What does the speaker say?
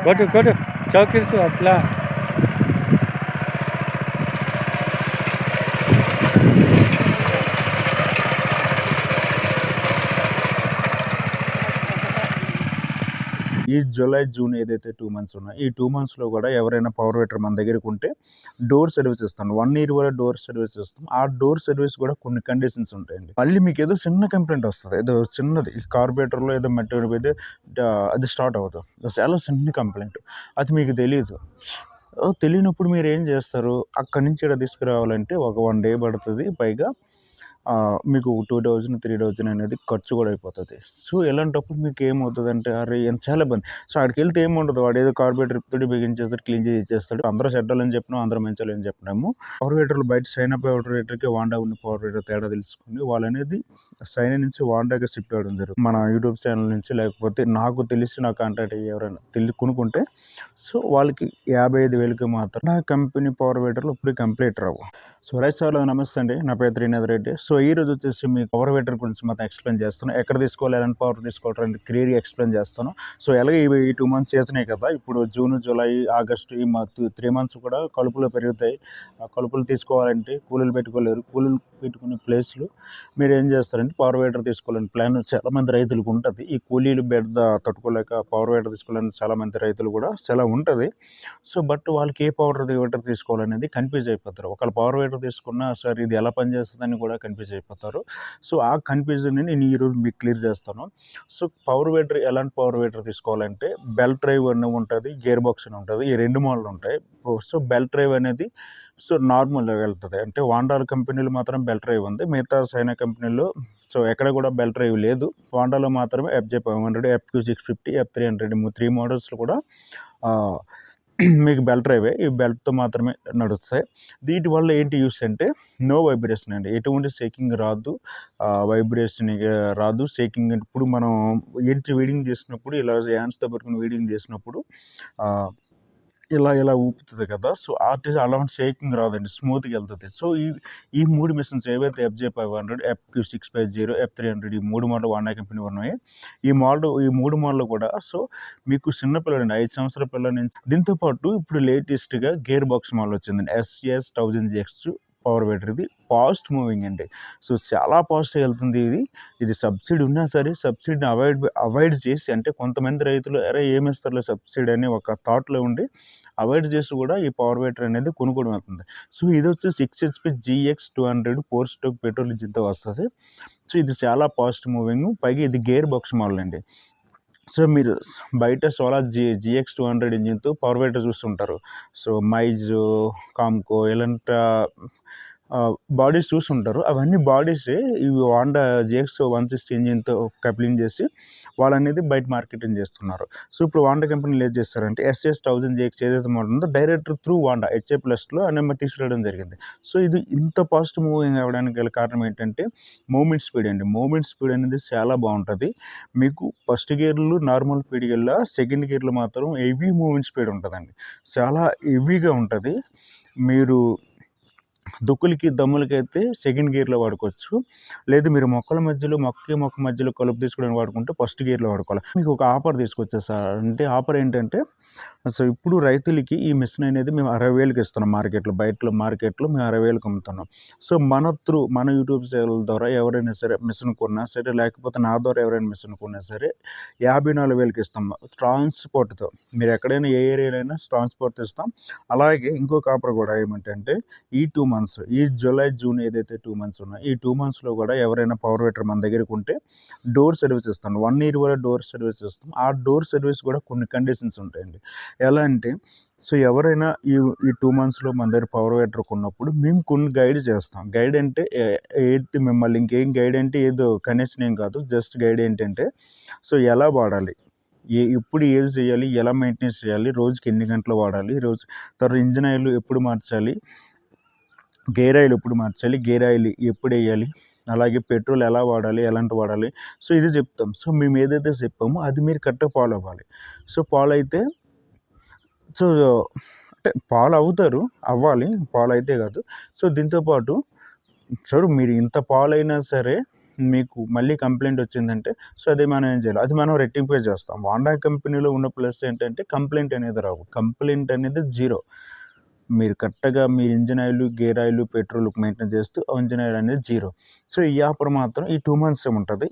కొట్టు చౌకిర్సు అట్లా ఈ జూలై, జూన్ ఏదైతే 2 మంత్స్ ఉన్నాయో, ఈ 2 మంత్స్‌లో కూడా ఎవరైనా పవర్ మీటర్ మన దగ్గరికి ఉంటే డోర్ సర్వీస్ ఇస్తాం. 1 ఇయర్ వరకు డోర్ సర్వీస్ ఇస్తాం. ఆ డోర్ సర్వీస్ కూడా కొన్ని కండిషన్స్ ఉంటాయండి. మళ్ళీ మీకు ఏదో చిన్న కంప్లైంట్ వస్తది. ఏదో చిన్నది కార్బొరేటర్‌లో ఏదో మట్టి పడిపోతే అది స్టార్ట్ అవ్వదు. చాలా చిన్న కంప్లైంట్. అది మీకు తెలీదు. తెలియనప్పుడు మీరేం చేస్తారు? అక్కడి నుంచి ఈడ తీసుకురావాలంటే ఒక 1 డే పడతది. పైగా మీకు 2000, 3000 అనేది ఖర్చు కూడా అయిపోతది. సో, ఇలాంటప్పుడు మీకేమవుతదంటే అరే! చాలా ఇబ్బంది. సో, ఆడికెళ్తే ఏముండదు. వాడేదో కార్బొరేటర్ ఇప్పుతాడు, బిగించేస్తాడు, క్లీన్ చేసి ఇచ్చేస్తాడు. అందరూ చెడ్డోళ్ళని చెప్పినాం, అందరూ మంచోళ్ళని చెప్పినాము. పవర్ మీటర్లు బయట సైనా పవర్ మీటర్‌కి, వాండా ఉన్న పవర్ మీటర్ తేడా తెలుసుకొని వాళ్ళనేది సైనా నుంచి వాండాకి షిఫ్ట్ అవ్వడం జరుగుతుంది. మన యూట్యూబ్ ఛానల్ నుంచి లేకపోతే నాకు తెలిసి నా కాంటాక్ట్ అయ్యి ఎవరైనా కొనుక్కుంటే సో, వాళ్ళకి 55,000కి మాత్రం నా కంపెనీ పవర్ మీటర్లు ఇప్పుడు కంప్లీట్ రావు. సో, రైట్ సార్ నమస్తే అండి. నా పేరు త్రినాథ్ రెడ్డి. సో, ఈరోజు వచ్చేసి మీకు పవర్ మీటర్ గురించి మొత్తం ఎక్స్‌ప్లెయిన్ చేస్తాను. ఎక్కడ తీసుకోవాలి, ఎలాంటి పవర్ తీసుకోవాలని క్లియర్‌గా ఎక్స్‌ప్లెయిన్ చేస్తాను. సో, ఎలాగో ఈ 2 మంత్స్ సీజనే కదా! ఇప్పుడు జూన్, జూలై, ఆగస్టు ఈ 3 మంత్స్ కూడా కలుపులు పెరుగుతాయి. ఆ కలుపులు తీసుకోవాలంటే కూలీలు పెట్టుకోలేరు. కూలీలు పెట్టుకునే ప్లేస్‌లో మీరేం చేస్తారంటే పవర్ మీటర్ తీసుకోవాలని ప్లాన్ చాలామంది రైతులకు ఉంటది. ఈ కూలీలు బెడద తట్టుకోలేక పవర్ మీటర్ తీసుకోవాలని చాలామంది రైతులు కూడా చాలా ఉంటది. సో, బట్ వాళ్ళకి ఏ పవర్ మీటర్ తీసుకోవాలనేది కన్‌ఫ్యూజ్ అయిపోతారు. ఒకవేళ పవర్ మీటర్ తీసుకున్నా సార్ ఇది ఎలా పనిచేస్తదని కూడా కన్‌ఫ్యూజ్ అయిపోతారు. సో, ఆ కన్‌ఫ్యూజన్‌ని నేను ఈరోజు మీకు క్లియర్ చేస్తాను. సో, పవర్ మీటర్ ఎలాంటి పవర్ మీటర్ తీసుకోవాలంటే బెల్ట్ డ్రైవ్ అని ఉంటది, గేర్ బాక్స్ అని ఉంటది. ఈ 2 మోడల్ ఉంటాయి. సో, బెల్ట్ డ్రైవ్ అనేది సో, నార్మల్‌గా వెళ్తది. అంటే వాండాల్ కంపెనీలో మాత్రం బెల్ట్ డ్రైవ్ ఉంది. మిగతా సైనా కంపెనీలో సో, ఎక్కడ కూడా బెల్ట్ డ్రైవ్ లేదు. వాండాలో మాత్రమే ఎఫ్‌జే 500, ఎఫ్‌క్యూ650, ఎఫ్300 3 మోడల్స్‌లో కూడా ఆహ్, మీకు బెల్ట్ డ్రైవే. ఈ బెల్ట్‌తో మాత్రమే నడుస్తాయి. వీటి వల్ల ఏంటి యూస్ అంటే నో వైబ్రేషన్ అండి. ఎటువంటి షేకింగ్ రాదు. వైబ్రేషన్ రాదు. షేకింగ్ ఇప్పుడు మనం వీడింగ్ చేసినప్పుడు ఇలా హ్యాండ్స్‌తో పట్టుకొని వీడింగ్ చేసినప్పుడు ఆహ్, ఇలా ఊపుతది కదా! సో, అలాంటి షేకింగ్ రాదండి. స్మూత్‌గా ఎళ్తది. సో, ఈ 3 మిషన్స్ ఏవైతే ఎఫ్‌జే 500, ఎఫ్‌క్యూ650, ఎఫ్300 ఈ 3 మోడల్ వాండా కంపెనీ ఉన్నాయి. ఈ 3 మోడల్‌లు కూడా సో, మీకు చిన్న పిల్లలండి 5 సంవత్సరాల పిల్లల నుంచి దీంతో పాటు ఇప్పుడు లేటెస్ట్‌గా గేర్ బాక్స్ మోడల్ వచ్చిందండి. ఎస్‌ఎస్ 1000 జీఎక్స్ పవర్ మీటర్ ఇది ఫాస్ట్ మూవింగ్ అండి. సో, చాలా ఫాస్ట్‌గా ఎళ్తుంది ఇది. ఇది సబ్సిడీ ఉన్నా సరే సబ్సిడీని అవాయిడ్ చేసి అంటే కొంతమంది రైతులు అరే! ఏమిస్తారులే సబ్సిడీ అని ఒక థాట్‌లో ఉండి అవాయిడ్ చేసి కూడా ఈ పవర్ మీటర్ అనేది కొనుక్కోవడం అవుతుంది. సో, ఇదొచ్చి 6 హెచ్‌పీ జీఎక్స్ 200 4 స్ట్రోక్ పెట్రోల్ ఇంజిన్‌తో వస్తది. సో, ఇది చాలా ఫాస్ట్ మూవింగ్. పైగా ఇది గేర్ బాక్స్ మోడల్ అండి. సో, మీరు బయట సోలార్ జీఎక్స్ 200 ఇంజిన్‌తో పవర్ మీటర్ చూస్తుంటారు. సో, మైజో, కామ్కో ఇలాంటి బాడీస్ చూసుంటారు. అవన్నీ బాడీసే ఇవి హోండా జీఎక్స్ 160 ఇంజిన్‌తో కప్లింగ్ చేసి వాళ్ళనేది బయట మార్కెటింగ్ చేస్తున్నారు. సో, ఇప్పుడు హోండా కంపెనీలు ఏం చేస్తారంటే ఎస్ఎస్ 1000 జీఎక్స్ ఏదైతే మోడల్ ఉందో డైరెక్ట్ త్రూ హోండా హెచ్ఏ ప్లస్‌లో నెంబర్ తీసుకురావడం జరిగింది. సో, ఇది ఇంత ఫాస్ట్ మూవింగ్ అవ్వడానికి గల కారణం ఏంటంటే మూవ్‌మెంట్ స్పీడ్ అండి. మూవ్‌మెంట్ స్పీడ్ అనేది చాలా బావుంటది. మీకు ఫస్ట్ గేర్‌లో నార్మల్ స్పీడ్‌కెళ్ళా సెకండ్ గేర్‌లో మాత్రం హెవీ మూవ్‌మెంట్ స్పీడ్ ఉంటదండి. చాలా హెవీగా ఉంటది. మీరు దుక్కులకి, దమ్ములకైతే సెకండ్ గేర్‌లో వాడుకోవచ్చు. లేదు మీరు మొక్క మధ్యలో కలుపు తీసుకోవడానికి వాడుకుంటే ఫస్ట్ గేర్‌లో వాడుకోవాలి. మీకు ఒక ఆఫర్ తీసుకొచ్చా సార్. అంటే ఆఫర్ ఏంటంటే సో, ఇప్పుడు రైతులకి ఈ మిషన్ అనేది మేము 60,000కి ఇస్తున్నాం మార్కెట్‌లో. మార్కెట్‌లో మేము 60,000కి అమ్ముతున్నాం. సో, మన యూట్యూబ్ ఛానల్ ద్వారా ఎవరైనా సరే మిషన్ కొన్నా సరే, లేకపోతే నా ద్వారా ఎవరైనా మిషన్ కొన్నా సరే 54,000కి ఇస్తాం. ట్రాన్స్‌పోర్ట్‌తో. మీరు ఎక్కడైనా ఏ ఏరియాలో అయినా ట్రాన్స్‌పోర్ట్ ఇస్తాం. అలాగే ఇంకొక ఆఫర్ కూడా ఏమిటంటే ఈ 2 మంత్స్ ఈ జూలై, జూన్ ఏదైతే 2 మంత్స్ ఉన్నాయో, ఈ 2 మంత్స్‌లో కూడా ఎవరైనా పవర్ మీటర్ మన దగ్గరికి ఉంటే డోర్ సర్వీస్ ఇస్తాను. 1 ఇయర్ వరకు డోర్ సర్వీస్ ఇస్తాం. ఆ డోర్ సర్వీస్ కూడా కొన్ని కండిషన్స్ ఉంటాయండి. ఎలా అంటే సో, ఎవరైనా ఈ 2 మంత్స్‌లో మన దగ్గర పవర్ మీటర్ కొన్నప్పుడు మేము కొన్ని గైడ్ చేస్తాం. గైడ్ అంటే ఏంటి మిమ్మల్ని ఇంకేం గైడ్ అంటే ఏదో కనీసం ఏం కాదు. జస్ట్ గైడ్ ఏంటంటే సో, ఎలా వాడాలి? ఎప్పుడు ఏది చేయాలి? ఎలా మెయింటెనెన్స్ చేయాలి? రోజుకి ఎన్ని గంటలు వాడాలి? తర్వాత ఇంజిన్ ఆయిల్ ఎప్పుడు మార్చాలి? గేర్ ఆయిల్ ఎప్పుడు మార్చాలి? గేర్ ఆయిల్ ఎప్పుడెయ్యాలి? అలాగే పెట్రోల్ ఎలా వాడాలి? ఎలాంటివి వాడాలి? సో, ఇది చెప్తాం. సో, మేము ఏదైతే చెప్పామో అది మీరు కరెక్ట్‌గా ఫాలో అవ్వాలి. సో, ఫాలో అయితే సో, అంటే ఫాలో అవుతారు. అవ్వాలి. ఫాలో అయితే కాదు. సో, దీంతో పాటు మీరు ఇంత ఫాలో అయినా సరే మీకు మళ్ళీ కంప్లెయింట్ వచ్చిందంటే సో అది మనం ఏం చేయాలి, అది మనం రెక్టిఫై చేస్తాం. హోండా కంపెనీలో ఉన్న ప్లస్ ఏంటంటే కంప్లెయింట్ అనేది రావు. కంప్లెయింట్ అనేది జీరో. మీరు కరెక్ట్గా మీ engine oil, gear oil, petrol maintain చేస్తూ ఇంజిన్ ఆయిల్ అనేది జీరో. సో ఈ ఆఫర్ మాత్రం ఈ 2 మంత్స్ ఉంటుంది.